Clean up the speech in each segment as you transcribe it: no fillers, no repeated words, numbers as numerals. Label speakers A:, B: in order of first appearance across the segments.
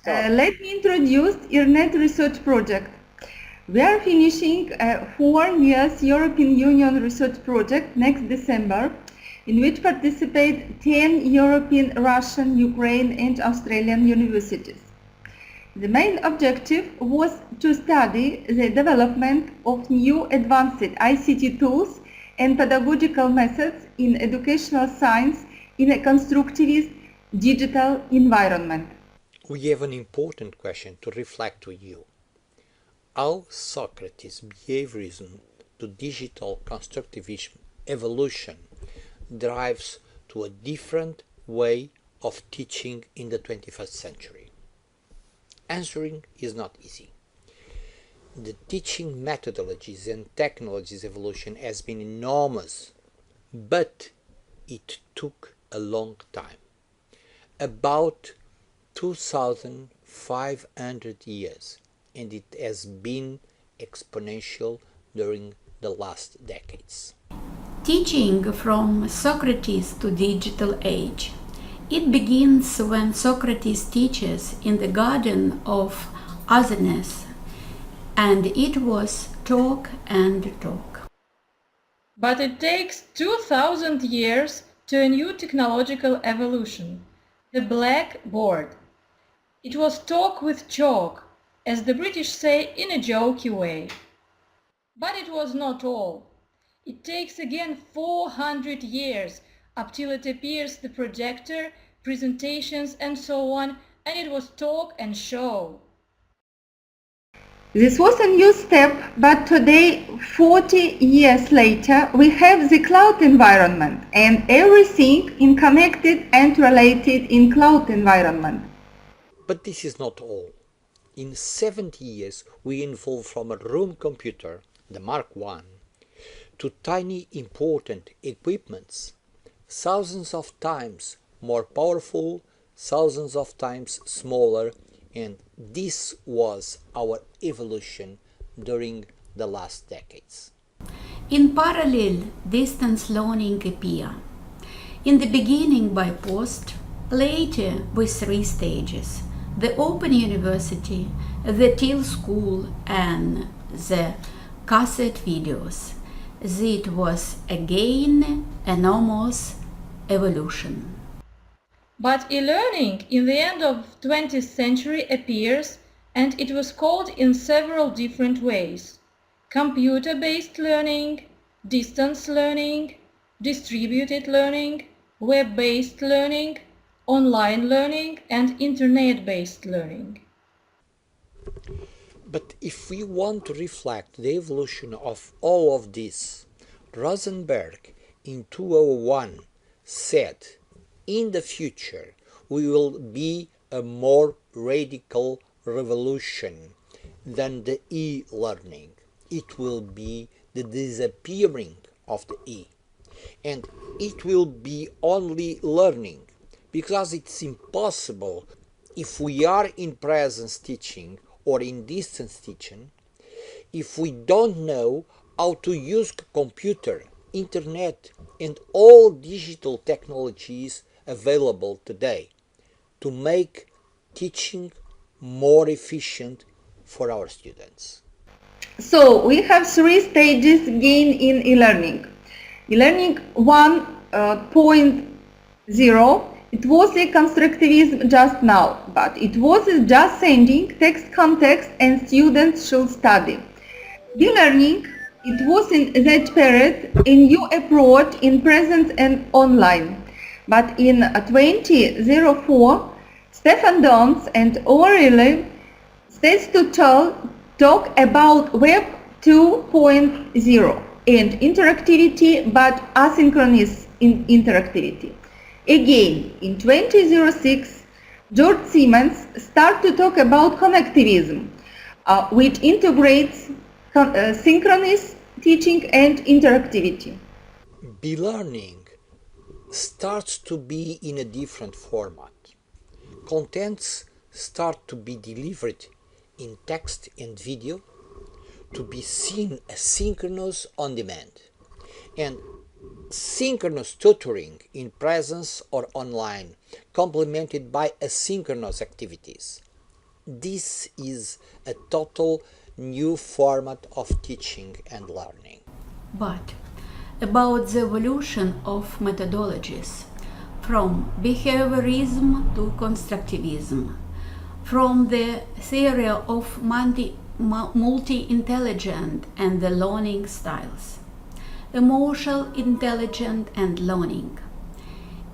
A: Let me introduce IRNET research project. We are finishing a 4 years European Union research project next December, in which participate 10 European, Russian, Ukraine and Australian universities. The main objective was to study the development of new advanced ICT tools and pedagogical methods in educational science in a constructivist digital environment.
B: We have an important question to reflect to you. How Socrates' behaviourism to digital constructivism evolution drives to a different way of teaching in the 21st century. Answering is not easy. The teaching methodologies and technologies evolution has been enormous, but it took a long time. About 2,500 years, and it has been exponential during the last decades.
C: Teaching from Socrates to digital age. It begins when Socrates teaches in the Garden of Otherness, and it was talk and talk.
D: But it takes 2,000 years to a new technological evolution, the blackboard. It was talk with chalk, as the British say in a jokey way. But it was not all. It takes again 400 years up till it appears the projector, presentations and so on, and it was talk and show.
A: This was a new step, but today, 40 years later, we have the cloud environment and everything in connected and related in cloud environment.
B: But this is not all. In 70 years, we evolved from a room computer, the Mark I, to tiny important equipments, thousands of times more powerful, thousands of times smaller, and this was our evolution during the last decades.
C: In parallel, distance learning appear. In the beginning by post, later with 3 stages: the Open University, the Till School and the cassette videos. It was again enormous evolution.
D: But e-learning in the end of 20th century appears, and it was called in several different ways: computer-based learning, distance learning, distributed learning, web-based learning, online learning and internet-based learning.
B: But if we want to reflect the evolution of all of this, Rosenberg in 2001 said, in the future we will be a more radical revolution than the e-learning. It will be the disappearing of the e. And it will be only learning, because it's impossible if we are in presence teaching or in distance teaching, if we don't know how to use computer, internet and all digital technologies available today to make teaching more efficient for our students.
A: So we have 3 stages gain in e-learning. E-learning 1.0, it was a constructivism just now, but it was just sending text context and students should study. E-learning, it was in that period a new approach in presence and online. But in 2004, Stefan Dons and O'Reilly states to talk about Web 2.0 and interactivity, but asynchronous interactivity. Again, in 2006, George Siemens started to talk about connectivism, which integrates synchronous teaching and interactivity.
B: Be-learning starts to be in a different format. Contents start to be delivered in text and video, to be seen asynchronous on demand, and synchronous tutoring in presence or online, complemented by asynchronous activities. This is a total new format of teaching and learning.
C: But about the evolution of methodologies from behaviorism to constructivism, from the theory of multi-intelligent and the learning styles, emotional intelligent and learning,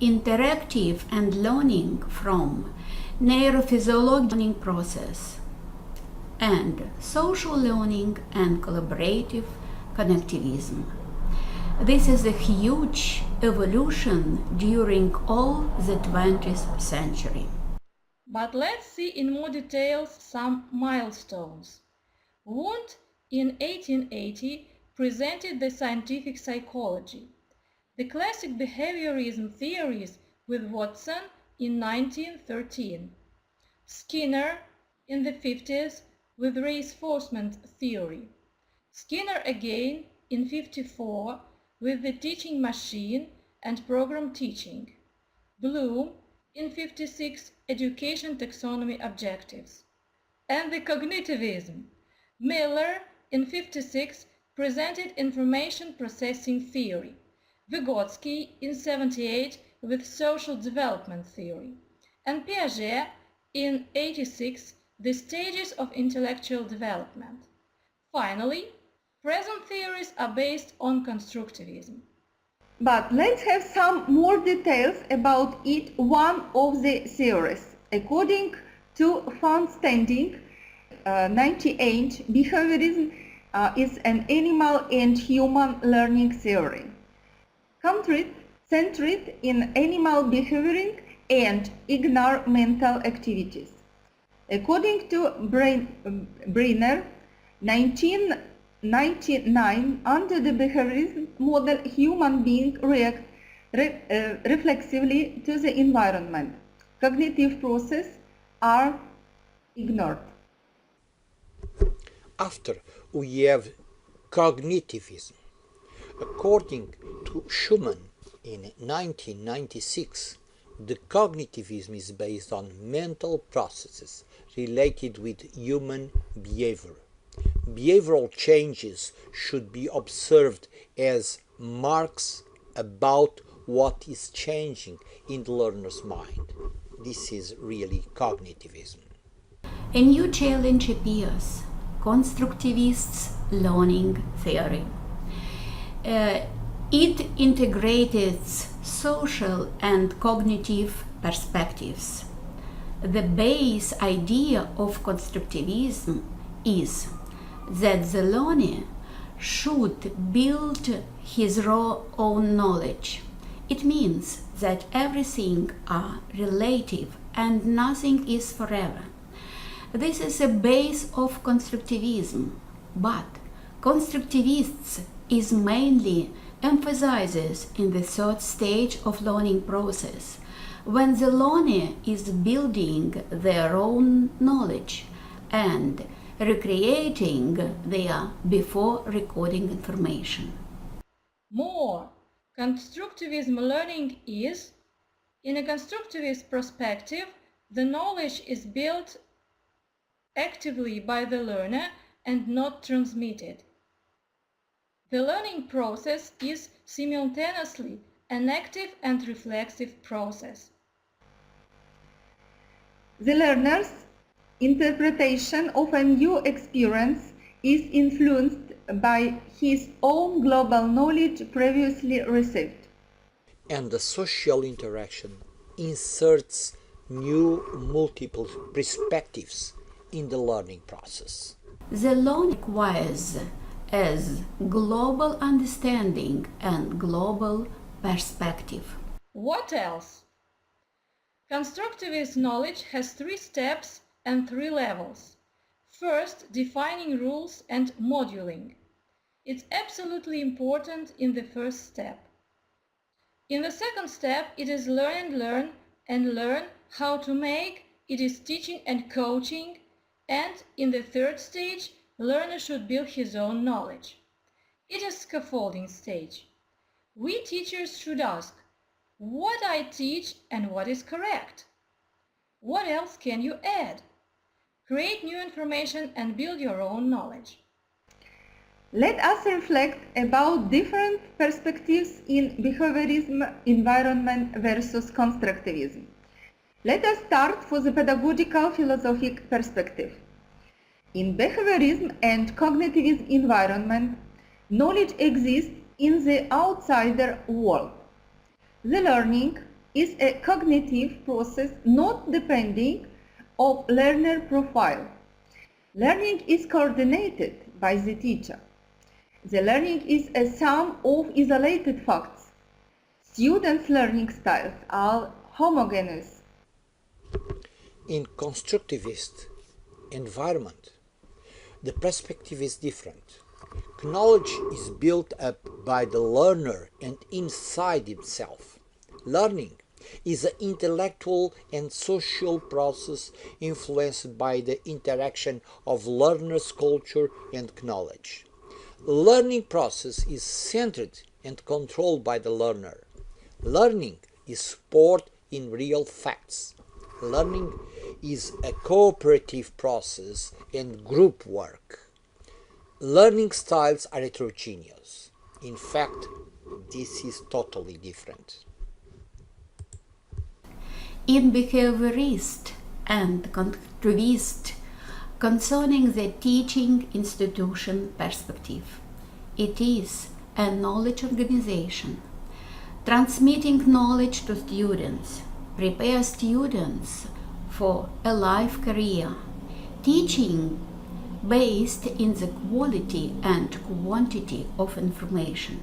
C: interactive and learning from neurophysiological learning process, and social learning and collaborative connectivism. This is a huge evolution during all the 20th century.
D: But let's see in more details some milestones. Wundt in 1880 presented the scientific psychology, the classic behaviorism theories with Watson in 1913, Skinner in the 50s with reinforcement theory, Skinner again in 54 with the teaching machine and program teaching, Bloom in 56 education taxonomy objectives, and the cognitivism. Miller in 56 presented information processing theory, Vygotsky in 78 with social development theory, and Piaget in 86 the stages of intellectual development. Finally, present theories are based on constructivism.
A: But let's have some more details about each one of the theories. According to Van Standing, 98, behaviorism is an animal and human learning theory, centered in animal behavioring and ignore mental activities. According to Brenner, 1999, under the behaviorism model, human beings react reflexively to the environment. Cognitive processes are ignored.
B: After we have cognitivism. According to Schumann in 1996, the cognitivism is based on mental processes related with human behavior. Behavioral changes should be observed as marks about what is changing in the learner's mind. This is really cognitivism.
C: A new challenge appears: constructivists' learning theory. It integrated social and cognitive perspectives. The base idea of constructivism is that the learner should build his own knowledge. It means that everything are relative and nothing is forever. This is a base of constructivism, but constructivists is mainly emphasizes in the third stage of learning process, when the learner is building their own knowledge and recreating their before recording information.
D: More, constructivism learning is, in a constructivist perspective, the knowledge is built actively by the learner and not transmitted. The learning process is simultaneously an active and reflexive process.
A: The learner's interpretation of a new experience is influenced by his own global knowledge previously received.
B: And the social interaction inserts new multiple perspectives in the learning process.
C: The learning requires as global understanding and global perspective.
D: What else? Constructivist knowledge has 3 steps and 3 levels. First, defining rules and moduling. It's absolutely important in the first step. In the second step, it is learn and learn how to make, it is teaching and coaching, and in the third stage, learner should build his own knowledge. It is scaffolding stage. We teachers should ask, what I teach and what is correct? What else can you add? Create new information and build your own knowledge.
A: Let us reflect about different perspectives in behaviorism, environment versus constructivism. Let us start for the pedagogical philosophic perspective. In behaviorism and cognitivist environment, knowledge exists in the outsider world. The learning is a cognitive process not depending on learner profile. Learning is coordinated by the teacher. The learning is a sum of isolated facts. Students' learning styles are homogeneous.
B: In constructivist environment, the perspective is different. Knowledge is built up by the learner and inside himself. Learning is an intellectual and social process influenced by the interaction of learner's culture and knowledge. Learning process is centered and controlled by the learner. Learning is sport in real facts. Learning is a cooperative process and group work. Learning styles are heterogeneous. In fact, this is totally different.
C: In behaviorist and constructivist, concerning the teaching institution perspective, it is a knowledge organization, transmitting knowledge to students, prepare students for a life career, teaching based in the quality and quantity of information.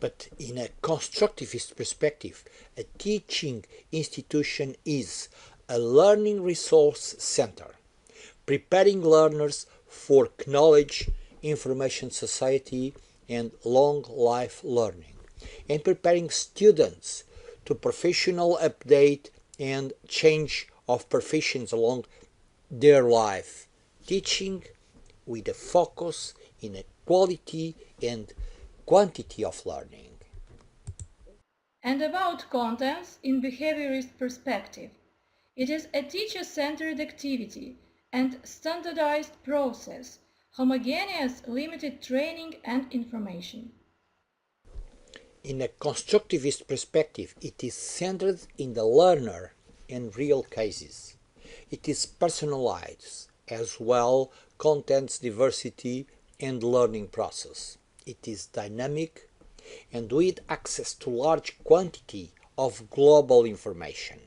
B: But in a constructivist perspective, a teaching institution is a learning resource center, preparing learners for knowledge, information society, and long life learning, and preparing students to professional update and change of professions along their life, teaching with a focus in a quality and quantity of learning.
D: And about contents in behaviorist perspective. It is a teacher-centered activity and standardized process, homogeneous limited training and information.
B: In a constructivist perspective, it is centered in the learner and real cases. It is personalized as well, contents diversity and learning process. It is dynamic and with access to large quantity of global information.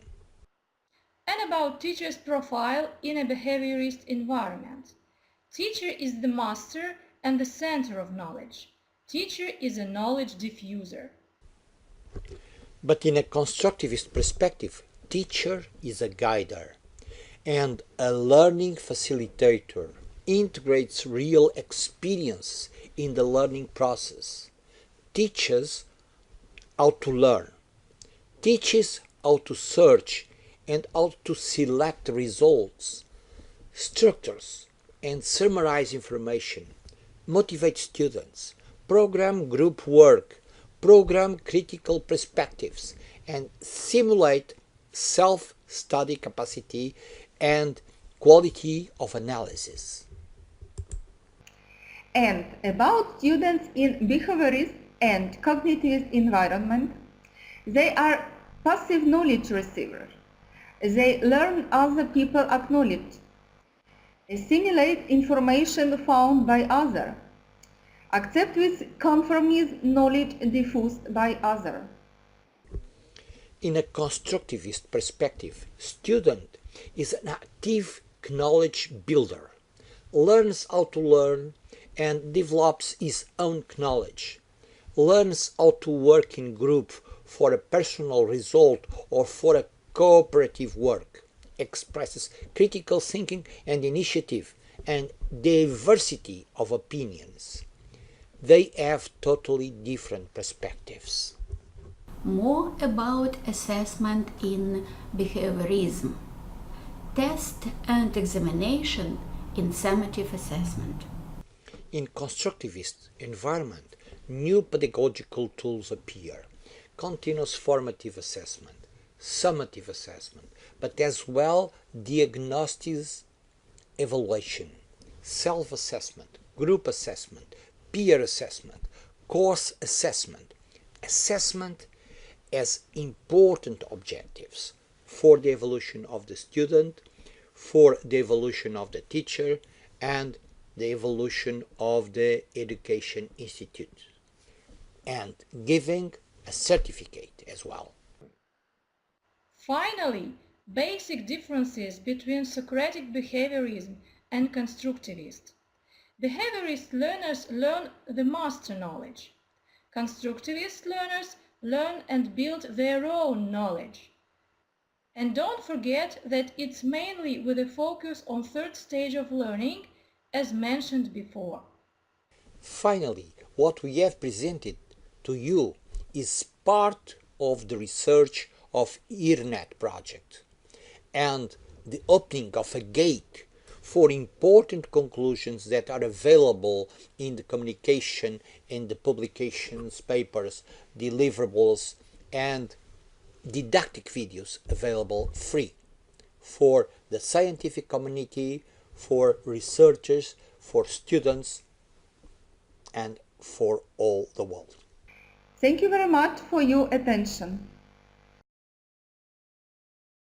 D: And about teacher's profile in a behaviorist environment. Teacher is the master and the center of knowledge. Teacher is a knowledge diffuser.
B: But in a constructivist perspective, teacher is a guider and a learning facilitator, integrates real experience in the learning process, teaches how to learn, teaches how to search and how to select results, structures and summarize information, motivate students, program group work, program critical perspectives, and simulate self-study capacity and quality of analysis.
A: And about students in behaviorist and cognitivist environment, they are passive knowledge receivers. They learn other people acknowledge, assimilate information found by others, accept with conformism knowledge diffused by others.
B: In a constructivist perspective, student is an active knowledge builder, learns how to learn and develops his own knowledge, learns how to work in group for a personal result or for a cooperative work, expresses critical thinking and initiative and diversity of opinions. They have totally different perspectives.
C: More about assessment in behaviorism. Test and examination in summative assessment.
B: In constructivist environment, new pedagogical tools appear. Continuous formative assessment, summative assessment, but as well diagnostics evaluation, self-assessment, group assessment, peer assessment, course assessment, assessment as important objectives for the evolution of the student, for the evolution of the teacher, and the evolution of the education institute, and giving a certificate as well.
D: Finally, basic differences between Socratic behaviorism and constructivist. Behaviorist learners learn the master knowledge. Constructivist learners learn and build their own knowledge. And don't forget that it's mainly with a focus on third stage of learning, as mentioned before.
B: Finally, what we have presented to you is part of the research of IRNET project and the opening of a gate for important conclusions that are available in the communication, in the publications, papers, deliverables, and didactic videos available free for the scientific community, for researchers, for students, and for all the world.
A: Thank you very much for your attention.